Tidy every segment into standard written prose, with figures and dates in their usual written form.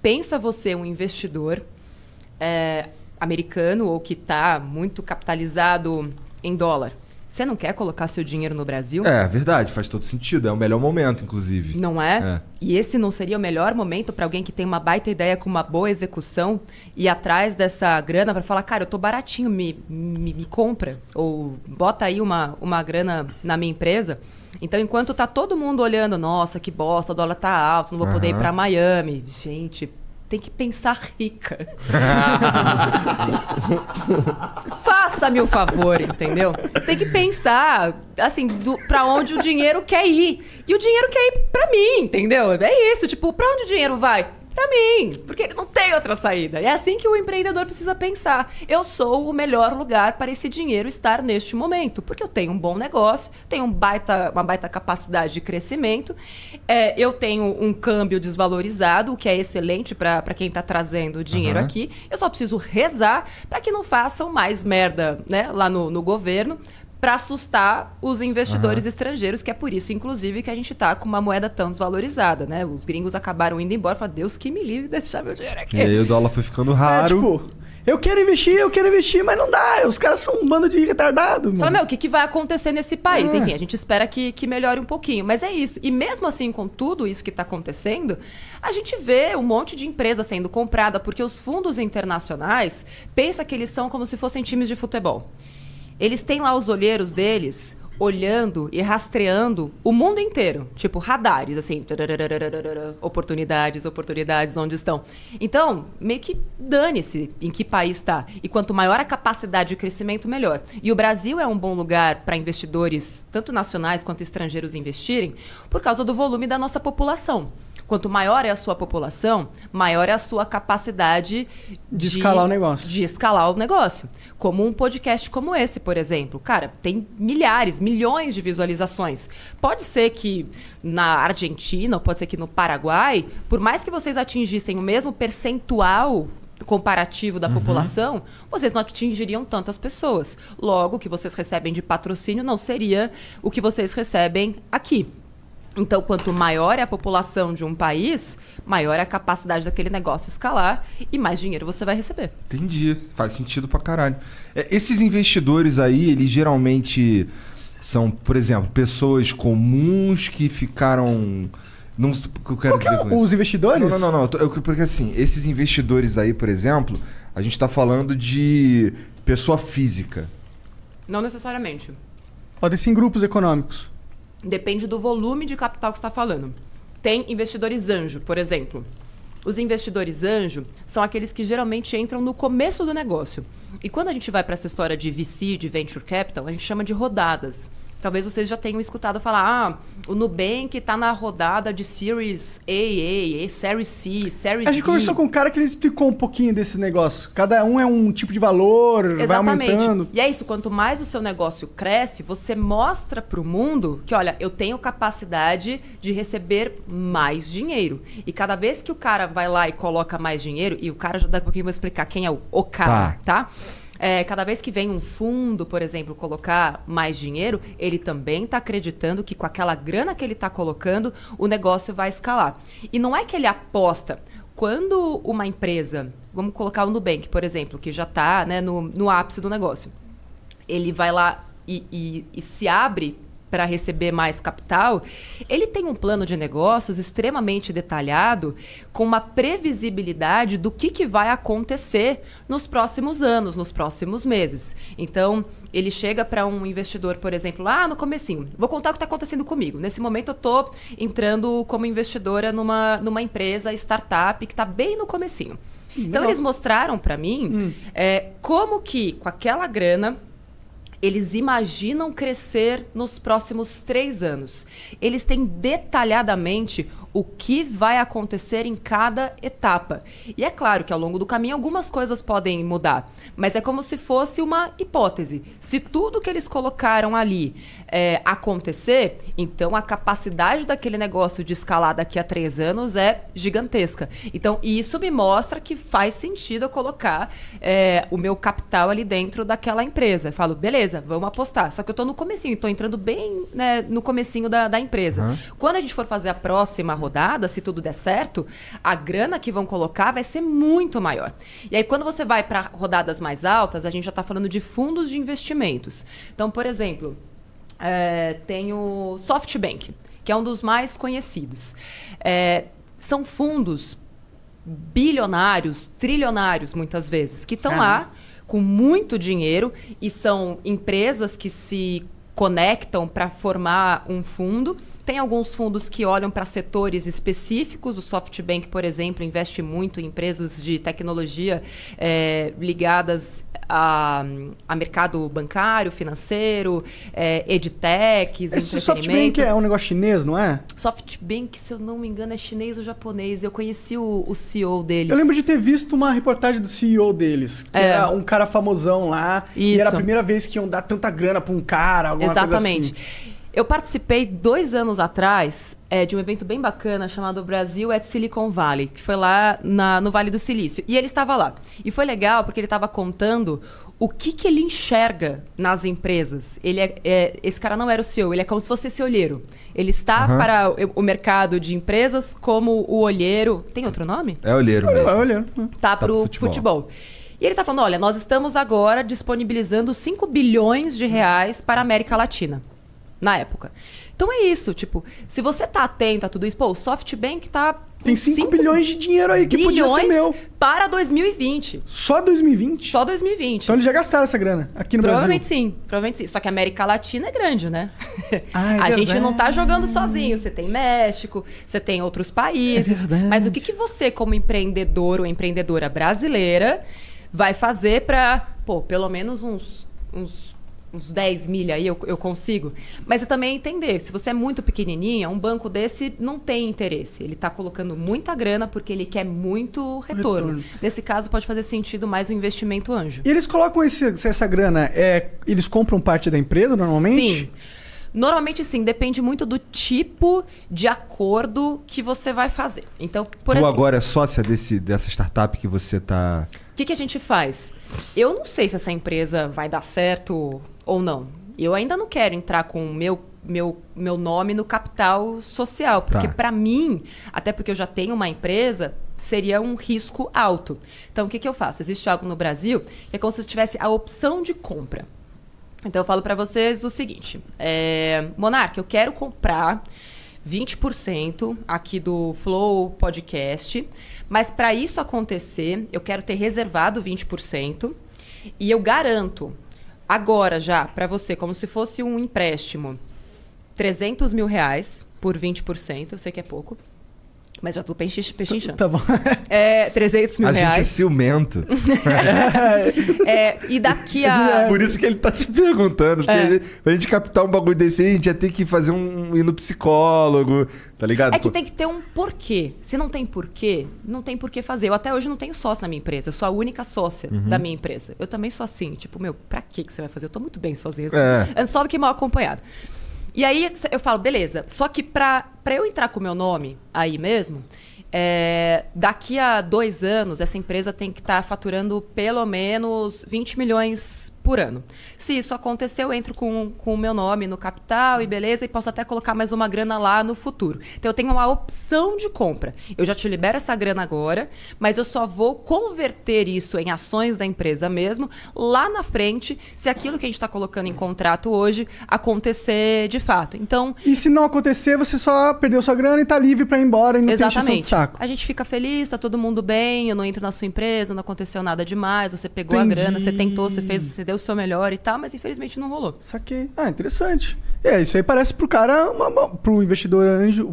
Pensa você, um investidor americano ou que está muito capitalizado em dólar. Você não quer colocar seu dinheiro no Brasil? É verdade, faz todo sentido. É o melhor momento, inclusive. Não é? E esse não seria o melhor momento para alguém que tem uma baita ideia com uma boa execução e ir atrás dessa grana para falar, cara, eu tô baratinho, me compra. Ou bota aí uma grana na minha empresa. Então, enquanto tá todo mundo olhando, nossa, que bosta, o dólar tá alto, não vou poder ir para Miami. Gente, tem que pensar rica. Faça-me o favor, entendeu? Você tem que pensar, assim, pra onde o dinheiro quer ir. E o dinheiro quer ir pra mim, entendeu? É isso, tipo, pra onde o dinheiro vai? Pra mim, porque ele não tem outra saída. É assim que o empreendedor precisa pensar. Eu sou o melhor lugar para esse dinheiro estar neste momento, porque eu tenho um bom negócio, tenho uma baita capacidade de crescimento, eu tenho um câmbio desvalorizado, o que é excelente para quem está trazendo dinheiro aqui. Eu só preciso rezar para que não façam mais merda, né, lá no governo, para assustar os investidores estrangeiros, que é por isso, inclusive, que a gente está com uma moeda tão desvalorizada, né? Os gringos acabaram indo embora, falaram, Deus que me livre de deixar meu dinheiro aqui. E aí o dólar foi ficando raro. Eu quero investir, mas não dá. Os caras são um bando de retardado. Fala, o que vai acontecer nesse país? Enfim, a gente espera que melhore um pouquinho. Mas é isso. E mesmo assim, com tudo isso que está acontecendo, a gente vê um monte de empresa sendo comprada, porque os fundos internacionais, pensa que eles são como se fossem times de futebol. Eles têm lá os olheiros deles olhando e rastreando o mundo inteiro. Tipo, radares, assim. Oportunidades, onde estão. Então, meio que dane-se em que país está. E quanto maior a capacidade de crescimento, melhor. E o Brasil é um bom lugar para investidores, tanto nacionais quanto estrangeiros, investirem, por causa do volume da nossa população. Quanto maior é a sua população, maior é a sua capacidade de escalar o negócio. De escalar o negócio. Como um podcast como esse, por exemplo. Cara, tem milhões de visualizações. Pode ser que na Argentina, ou pode ser que no Paraguai, por mais que vocês atingissem o mesmo percentual comparativo da população, vocês não atingiriam tantas pessoas. Logo, o que vocês recebem de patrocínio não seria o que vocês recebem aqui. Então, quanto maior é a população de um país, maior é a capacidade daquele negócio escalar e mais dinheiro você vai receber. Entendi. Faz sentido pra caralho. Esses investidores aí, eles geralmente são, por exemplo, pessoas comuns que ficaram... Não, o que eu quero dizer com isso? Os investidores? Não. Porque assim, esses investidores aí, por exemplo, a gente tá falando de pessoa física. Não necessariamente. Podem ser em grupos econômicos. Depende do volume de capital que você está falando. Tem investidores anjo, por exemplo. Os investidores anjo são aqueles que geralmente entram no começo do negócio. E quando a gente vai para essa história de VC, de Venture Capital, a gente chama de rodadas. Talvez vocês já tenham escutado falar, o Nubank está na rodada de Series A, Series C, Series D. A gente conversou com um cara que ele explicou um pouquinho desse negócio. Cada um é um tipo de valor, exatamente. Vai aumentando. E é isso, quanto mais o seu negócio cresce, você mostra para o mundo que, olha, eu tenho capacidade de receber mais dinheiro. E cada vez que o cara vai lá e coloca mais dinheiro, e o cara, daqui a pouquinho eu vou explicar quem é o cara, tá? Cada vez que vem um fundo, por exemplo, colocar mais dinheiro, ele também está acreditando que com aquela grana que ele está colocando, o negócio vai escalar. E não é que ele aposta. Quando uma empresa, vamos colocar o Nubank, por exemplo, que já está, né, no ápice do negócio, ele vai lá e se abre para receber mais capital, ele tem um plano de negócios extremamente detalhado, com uma previsibilidade do que vai acontecer nos próximos anos, nos próximos meses. Então, ele chega para um investidor, por exemplo, lá no comecinho. Vou contar o que está acontecendo comigo. Nesse momento, eu estou entrando como investidora numa empresa, startup, que está bem no comecinho. Então, eles mostraram para mim como que, com aquela grana, eles imaginam crescer nos próximos 3 anos. Eles têm detalhadamente o que vai acontecer em cada etapa. E é claro que ao longo do caminho algumas coisas podem mudar, mas é como se fosse uma hipótese. Se tudo que eles colocaram ali acontecer, então a capacidade daquele negócio de escalar daqui a 3 anos é gigantesca. Então, isso me mostra que faz sentido eu colocar o meu capital ali dentro daquela empresa. Eu falo, beleza, vamos apostar. Só que eu estou no comecinho, estou entrando bem, né, no comecinho da empresa. Quando a gente for fazer a próxima rodada, se tudo der certo, a grana que vão colocar vai ser muito maior. E aí, quando você vai para rodadas mais altas, a gente já está falando de fundos de investimentos. Então, por exemplo, tem o SoftBank, que é um dos mais conhecidos. São fundos bilionários, trilionários, muitas vezes, que estão lá com muito dinheiro e são empresas que se conectam para formar um fundo. Tem alguns fundos que olham para setores específicos. O SoftBank, por exemplo, investe muito em empresas de tecnologia ligadas a mercado bancário, financeiro, edtechs, Esse SoftBank é um negócio chinês, não é? SoftBank, se eu não me engano, é chinês ou japonês. Eu conheci o CEO deles. Eu lembro de ter visto uma reportagem do CEO deles, que era um cara famosão lá. Isso. E era a primeira vez que iam dar tanta grana pra um cara, alguma Exatamente. coisa assim. Eu participei 2 anos atrás de um evento bem bacana chamado Brasil at Silicon Valley, que foi lá no Vale do Silício. E ele estava lá. E foi legal porque ele estava contando o que ele enxerga nas empresas. Esse cara não era o CEO, ele é como se fosse esse olheiro. Ele está para o mercado de empresas como o olheiro... Tem outro nome? É olheiro mesmo. É olheiro. Tá para o futebol. E ele está falando, olha, nós estamos agora disponibilizando 5 bilhões de reais para a América Latina. Na época. Então é isso, tipo, se você tá atento a tudo isso, o SoftBank tá... Tem 5 bilhões de dinheiro aí que podia ser meu. Para 2020. Só 2020? Só 2020. Então eles já gastaram essa grana aqui no Provavelmente Brasil? sim, provavelmente sim. Só que a América Latina é grande, né? A gente não tá jogando sozinho. Você tem México, você tem outros países. Mas o que você, como empreendedor ou empreendedora brasileira, vai fazer para, pelo menos uns 10 milha aí eu consigo. Mas eu também entender, se você é muito pequenininha, um banco desse não tem interesse. Ele está colocando muita grana porque ele quer muito retorno. Nesse caso, pode fazer sentido mais o investimento anjo. E eles colocam essa grana, eles compram parte da empresa normalmente? Sim. Normalmente sim, depende muito do tipo de acordo que você vai fazer. Então, por exemplo, agora é sócia dessa startup que você está... O que a gente faz? Eu não sei se essa empresa vai dar certo ou não. Eu ainda não quero entrar com o meu nome no capital social. Porque para mim, até porque eu já tenho uma empresa, seria um risco alto. Então, o que eu faço? Existe algo no Brasil que é como se eu tivesse a opção de compra. Então, eu falo para vocês o seguinte. Monark, eu quero comprar 20% aqui do Flow Podcast, mas para isso acontecer, eu quero ter reservado 20% e eu garanto agora já para você, como se fosse um empréstimo, 300 mil reais por 20%, eu sei que é pouco, mas já tô pechinchando. Tá bom. 300 mil reais. A gente é ciumento. E daqui a... Por isso que ele tá te perguntando. Pra gente captar um bagulho desse aí, a gente ia ter que fazer ir no psicólogo, tá ligado? É que tem que ter um porquê. Se não tem porquê, não tem porquê fazer. Eu até hoje não tenho sócio na minha empresa. Eu sou a única sócia da minha empresa. Eu também sou assim. Tipo, pra que você vai fazer? Eu tô muito bem sozinha. Assim, só do que mal acompanhada. E aí eu falo, beleza. Só que pra eu entrar com o meu nome aí mesmo, daqui a 2 anos, essa empresa tem que estar faturando pelo menos 20 milhões por ano. Se isso acontecer, eu entro com o meu nome no capital e beleza, e posso até colocar mais uma grana lá no futuro. Então, eu tenho uma opção de compra. Eu já te libero essa grana agora, mas eu só vou converter isso em ações da empresa mesmo lá na frente, se aquilo que a gente está colocando em contrato hoje acontecer de fato. Então, e se não acontecer, você só perdeu sua grana e tá livre para ir embora e não tem encheção de saco. A gente fica feliz, tá todo mundo bem, eu não entro na sua empresa, não aconteceu nada demais, você pegou a grana, você tentou, você fez, você deu o seu melhor e tal, mas infelizmente não rolou. Saquei. Interessante. Isso aí parece pro cara, pro investidor anjo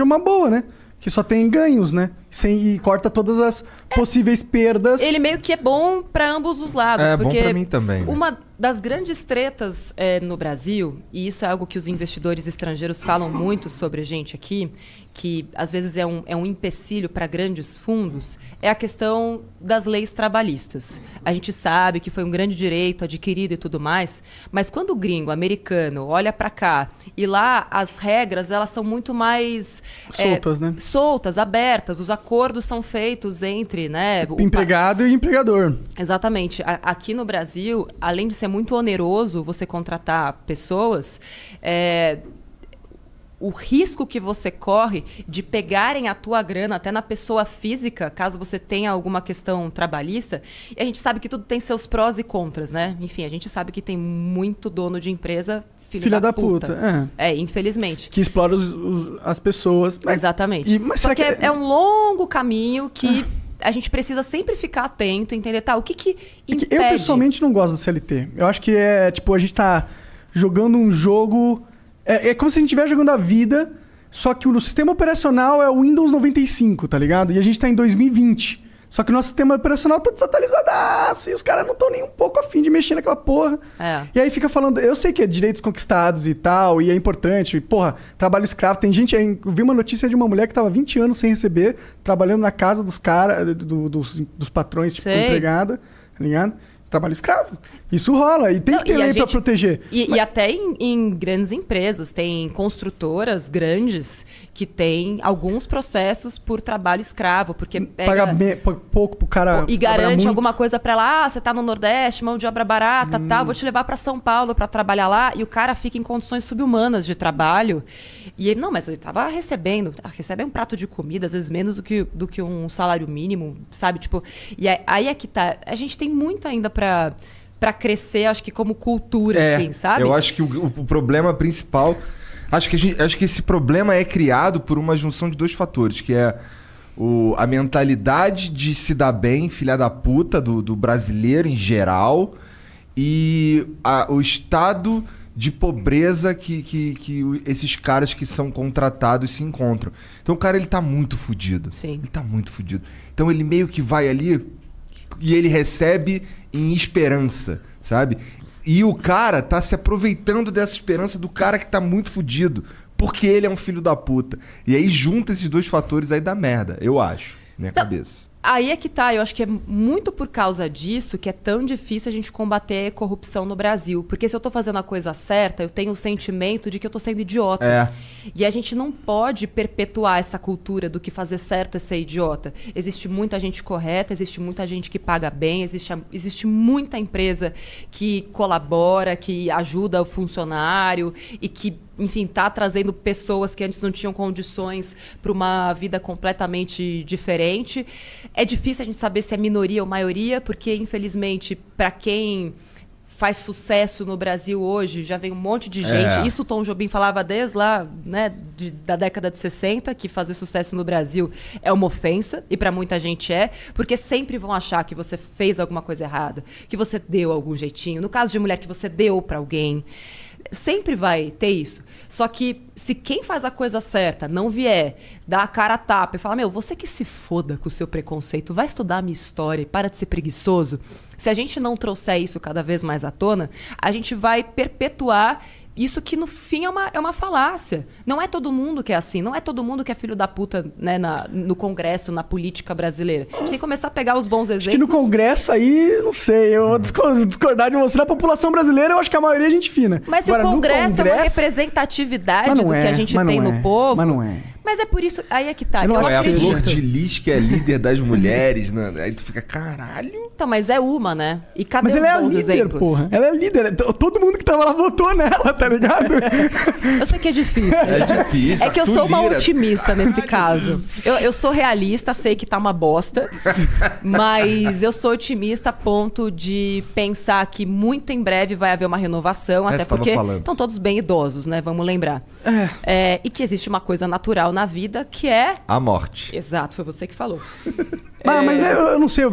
é uma boa, né? Que só tem ganhos, né? E corta todas as possíveis perdas. Ele meio que é bom para ambos os lados. Porque bom para mim também. Né? Uma das grandes tretas no Brasil, e isso é algo que os investidores estrangeiros falam muito sobre a gente aqui, que às vezes é um empecilho para grandes fundos, é a questão das leis trabalhistas. A gente sabe que foi um grande direito adquirido e tudo mais, mas quando o gringo americano olha para cá e lá as regras elas são muito mais soltas, né? Soltas, abertas. Os acordos são feitos entre, né, o empregado e o empregador. Exatamente. Aqui no Brasil, além de ser muito oneroso você contratar pessoas, o risco que você corre de pegarem a tua grana até na pessoa física, caso você tenha alguma questão trabalhista. E a gente sabe que tudo tem seus prós e contras, né? Enfim, a gente sabe que tem muito dono de empresa filha da puta. Infelizmente. Que explora as pessoas. Exatamente. Mas só que é um longo caminho que a gente precisa sempre ficar atento, entender, o que impede... Eu, pessoalmente, não gosto do CLT. Eu acho que a gente tá jogando um jogo... É como se a gente estivesse jogando a vida, só que o sistema operacional é o Windows 95, tá ligado? E a gente tá em 2020. Só que o nosso sistema operacional tá desatualizadaço e os caras não estão nem um pouco afim de mexer naquela porra. E aí fica falando... Eu sei que é direitos conquistados e tal, e é importante. E, porra, trabalho escravo. Tem gente... Eu vi uma notícia de uma mulher que tava 20 anos sem receber, trabalhando na casa dos caras, dos patrões, tipo, empregada, tá ligado? Trabalho escravo. Isso rola. E tem que ter lei pra proteger. E até em grandes empresas. Tem construtoras grandes que têm alguns processos por trabalho escravo. Porque paga pouco pro cara. E garante alguma coisa pra ela. Você tá no Nordeste, mão de obra barata, tal. Vou te levar pra São Paulo pra trabalhar lá. E o cara fica em condições subhumanas de trabalho. E ele, não, mas ele tava recebendo. Recebe um prato de comida, às vezes menos do que um salário mínimo, sabe? Tipo, e aí é que tá. A gente tem muito ainda pra crescer, acho que como cultura, assim, sabe? Eu acho que o problema principal... Acho que esse problema é criado por uma junção de dois fatores, que é a mentalidade de se dar bem, filha da puta, do brasileiro em geral, e o estado de pobreza que esses caras que são contratados se encontram. Então o cara, ele tá muito fudido. Sim. Ele tá muito fudido. Então ele meio que vai ali e ele recebe em esperança, sabe? E o cara tá se aproveitando dessa esperança do cara que tá muito fudido, porque ele é um filho da puta. E aí junta esses dois fatores aí dá merda, eu acho, minha cabeça. Aí é que tá, eu acho que é muito por causa disso que é tão difícil a gente combater a corrupção no Brasil. Porque se eu tô fazendo a coisa certa, eu tenho o sentimento de que eu tô sendo idiota. E a gente não pode perpetuar essa cultura do que fazer certo é ser idiota. Existe muita gente correta, existe muita gente que paga bem, existe muita empresa que colabora, que ajuda o funcionário e que, enfim, tá trazendo pessoas que antes não tinham condições para uma vida completamente diferente. É difícil a gente saber se é minoria ou maioria, porque, infelizmente, para quem faz sucesso no Brasil hoje, já vem um monte de gente. Isso o Tom Jobim falava desde lá, né, da década de 60, que fazer sucesso no Brasil é uma ofensa, e para muita gente porque sempre vão achar que você fez alguma coisa errada, que você deu algum jeitinho. No caso de mulher, que você deu para alguém. Sempre vai ter isso. Só que se quem faz a coisa certa não vier, dar a cara a tapa e falar, você que se foda com o seu preconceito, vai estudar a minha história e para de ser preguiçoso. Se a gente não trouxer isso cada vez mais à tona, a gente vai perpetuar isso que no fim é uma falácia. Não é todo mundo que é assim, não é todo mundo que é filho da puta, né, no Congresso, na política brasileira. A gente tem que começar a pegar os bons exemplos. Acho que no Congresso aí, não sei, eu vou discordar de você. Na população brasileira, eu acho que a maioria é gente fina. Mas agora, se o Congresso é uma representatividade do que a gente tem no povo... Mas não é. Mas é por isso... Aí é que tá. Não é a Flor de Lis que é líder das mulheres, né? Aí tu fica, caralho... Então, mas é uma, né? E cadê mas os ela é a bons líder, exemplos? porra. Ela é líder. Todo mundo que tava lá votou nela, tá ligado? Eu sei que é difícil. É difícil. É que eu sou uma otimista nesse caso. Eu sou realista, sei que tá uma bosta. Mas eu sou otimista a ponto de pensar que muito em breve vai haver uma renovação. Até porque estão todos bem idosos, né? Vamos lembrar. E que existe uma coisa natural na vida que é... a morte. Exato, foi você que falou. Mas eu não sei, eu